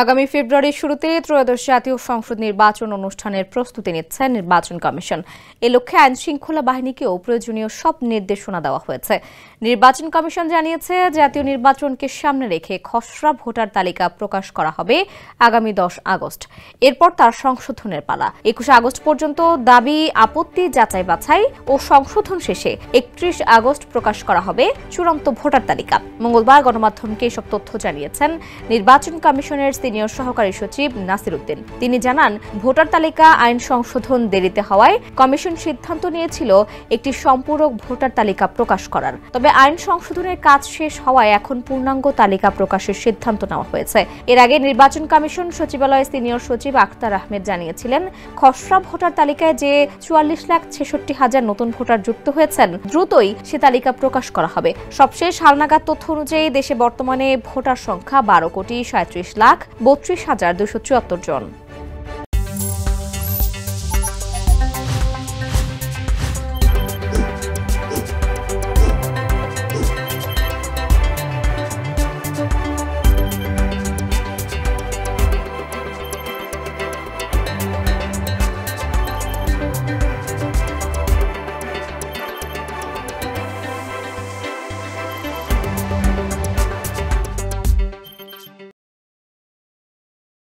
আগামী ফেব্রুয়ারির শুরুতে ত্রয়োদশ জাতীয় সংসদ নির্বাচন অনুষ্ঠানের প্রস্তুতি নিচ্ছে নির্বাচন কমিশন। এ লক্ষ্যে আইনশৃঙ্খলা বাহিনীকেও প্রয়োজনীয় সব নির্দেশনা দেওয়া হয়েছে। নির্বাচন কমিশন জানিয়েছে, জাতীয় নির্বাচনকে সামনে রেখে খসড়া ভোটার তালিকা প্রকাশ করা হবে আগামী 10 আগস্ট। এরপর তার সংশোধনের পালা। 21 আগস্ট পর্যন্ত দাবি, আপত্তি যাচাই বাছাই ও সংশোধন শেষে 31 আগস্ট প্রকাশ করা হবে চূড়ান্ত ভোটার তালিকা। মঙ্গলবার গণমাধ্যমকে এসব তথ্য জানিয়েছেন নির্বাচন কমিশনের সিনিয়র সহকারী সচিব নাসির উদ্দিন। তিনি জানান, ভোটার তালিকা আইন সংশোধন দেরিতে হওয়ায় কমিশন সিদ্ধান্ত নিয়েছিল একটি সম্পূরক ভোটার তালিকা প্রকাশ করার। তবে আইন সংশোধনের কাজ শেষ হওয়ায় এখন পূর্ণাঙ্গ তালিকা প্রকাশের সিদ্ধান্ত নেওয়া হয়েছে। এর আগে নির্বাচন কমিশন সচিবালয়ের সিনিয়র সচিব আখতার আহমেদ জানিয়েছিলেন, খসড়া ভোটার তালিকায় যে 44,66,000 নতুন ভোটার যুক্ত হয়েছেন, দ্রুতই সে তালিকা প্রকাশ করা হবে। সবশেষ হালনাগাদ তথ্য অনুযায়ী দেশে বর্তমানে ভোটার সংখ্যা 12,37,32,274 জন।